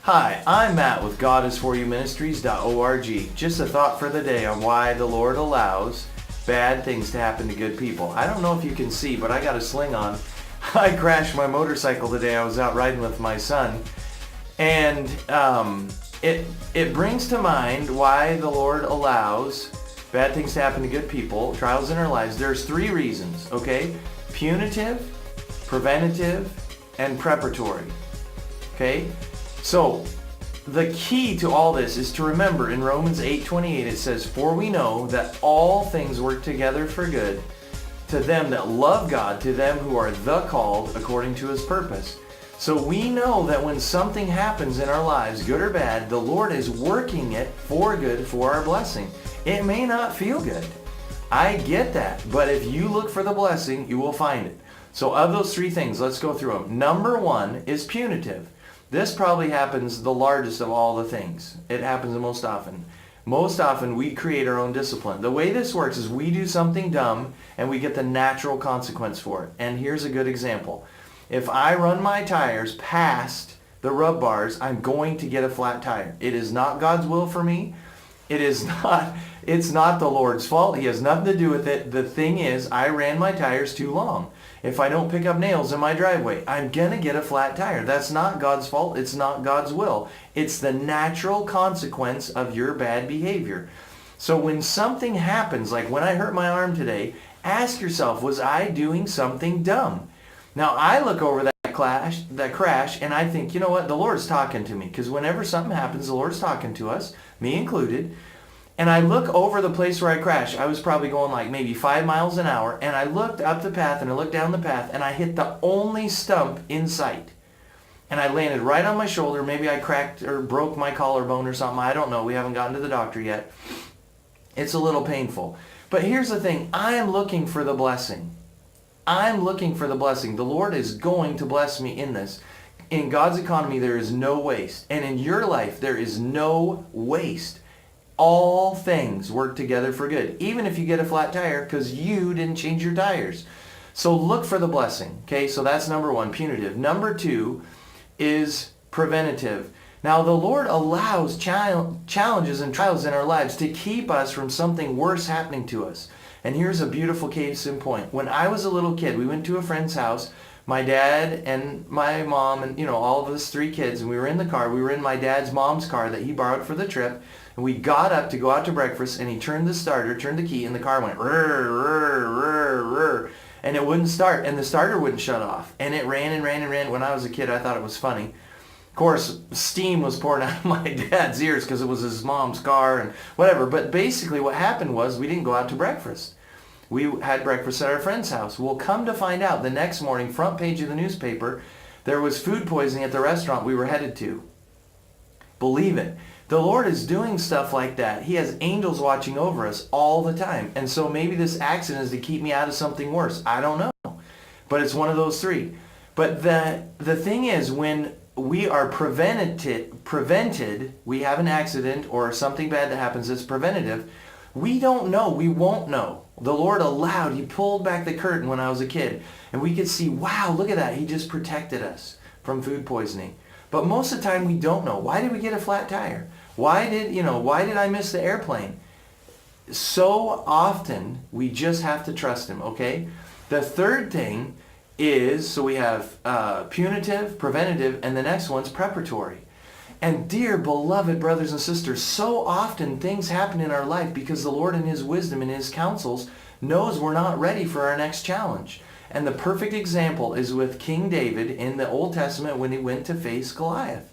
Hi, I'm Matt with Godisforyouministries.org. Just a thought for the day on why the Lord allows bad things to happen to good people. I don't know if you can see, but I got a sling on. I crashed my motorcycle today. I was out riding with my son. And it brings to mind why the Lord allows bad things to happen to good people, trials in our lives. There's three reasons, okay? Punitive, preventative, and preparatory. Okay? So, the key to all this is to remember in Romans 8:28 it says, "For we know that all things work together for good to them that love God, to them who are the called according to his purpose." So we know that when something happens in our lives, good or bad, the Lord is working it for good, for our blessing. It may not feel good. I get that. But if you look for the blessing, you will find it. So of those three things, let's go through them. Number one is punitive. This probably happens the largest of all the things. It happens the most often. Most often we create our own discipline. The way this works is we do something dumb and we get the natural consequence for it. And here's a good example. If I run my tires past the rub bars, I'm going to get a flat tire. It is not God's will for me. It's not the Lord's fault. He has nothing to do with it. The thing is, I ran my tires too long. If I don't pick up nails in my driveway, I'm going to get a flat tire. That's not God's fault. It's not God's will. It's the natural consequence of your bad behavior. So when something happens, like when I hurt my arm today, ask yourself, was I doing something dumb? Now, I look over that crash, and I think, you know what? The Lord's talking to me. Because whenever something happens, the Lord's talking to us, me included. And I look over the place where I crashed. I was probably going like maybe 5 miles an hour. And I looked up the path and I looked down the path and I hit the only stump in sight. And I landed right on my shoulder. Maybe I cracked or broke my collarbone or something. I don't know. We haven't gotten to the doctor yet. It's a little painful. But here's the thing. I am looking for the blessing. I'm looking for the blessing. The Lord is going to bless me in this. In God's economy, there is no waste. And in your life, there is no waste. All things work together for good, even if you get a flat tire because you didn't change your tires. So look for the blessing. Okay, so that's number one, punitive. Number two is preventative. Now the Lord allows challenges and trials in our lives to keep us from something worse happening to us. And here's a beautiful case in point. When I was a little kid, we went to a friend's house. My dad and my mom and, all of us three kids, and we were in the car. We were in my dad's mom's car that he borrowed for the trip. And we got up to go out to breakfast, and he turned the key, and the car went rrr, rrr, rrr, rrr, and it wouldn't start, and the starter wouldn't shut off. And it ran and ran and ran. When I was a kid, I thought it was funny. Of course, steam was pouring out of my dad's ears because it was his mom's car and whatever. But basically what happened was we didn't go out to breakfast. We had breakfast at our friend's house. Well, come to find out, the next morning, front page of the newspaper, there was food poisoning at the restaurant we were headed to. Believe it. The Lord is doing stuff like that. He has angels watching over us all the time. And so maybe this accident is to keep me out of something worse. I don't know. But it's one of those three. But the thing is, when we are prevented, we have an accident or something bad that happens that's preventative, we don't know. We won't know. The Lord allowed. He pulled back the curtain when I was a kid. And we could see, wow, look at that. He just protected us from food poisoning. But most of the time we don't know. Why did we get a flat tire? Why did I miss the airplane? So often we just have to trust him, okay? The third thing is, so we have punitive, preventative, and the next one's preparatory. And dear beloved brothers and sisters, so often things happen in our life because the Lord in his wisdom and his counsels knows we're not ready for our next challenge. And the perfect example is with King David in the Old Testament when he went to face Goliath.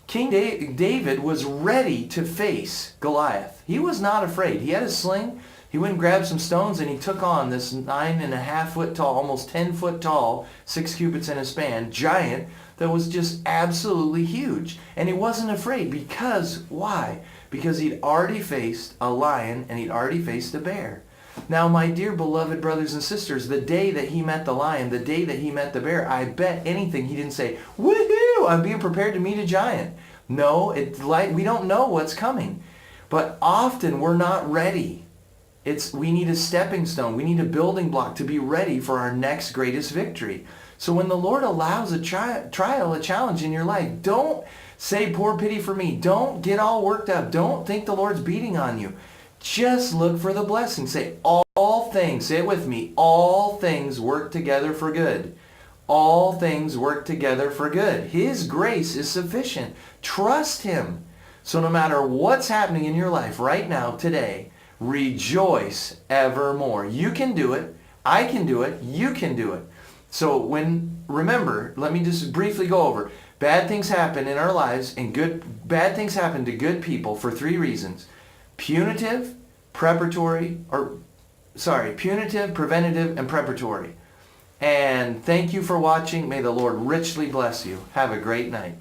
King David was ready to face Goliath. He was not afraid. He had a sling. He went and grabbed some stones and he took on this 9.5 foot tall, almost 10 foot tall, 6 cubits in a span, giant that was just absolutely huge. And he wasn't afraid because, why? Because he'd already faced a lion and he'd already faced a bear. Now, my dear beloved brothers and sisters, the day that he met the lion, the day that he met the bear, I bet anything he didn't say, woohoo, I'm being prepared to meet a giant. No, we don't know what's coming. But often we're not ready. We need a stepping stone. We need a building block to be ready for our next greatest victory. So when the Lord allows a trial, a challenge in your life, don't say, poor pity for me. Don't get all worked up. Don't think the Lord's beating on you. Just look for the blessing. Say, all things, say it with me, all things work together for good. All things work together for good. His grace is sufficient. Trust him. So no matter what's happening in your life right now, today, rejoice evermore. You can do it. I can do it. You can do it. So remember, let me just briefly go over. Bad things happen in our lives, and bad things happen to good people for 3 reasons. Punitive, preventative, and preparatory. And thank you for watching. May the Lord richly bless you. Have a great night.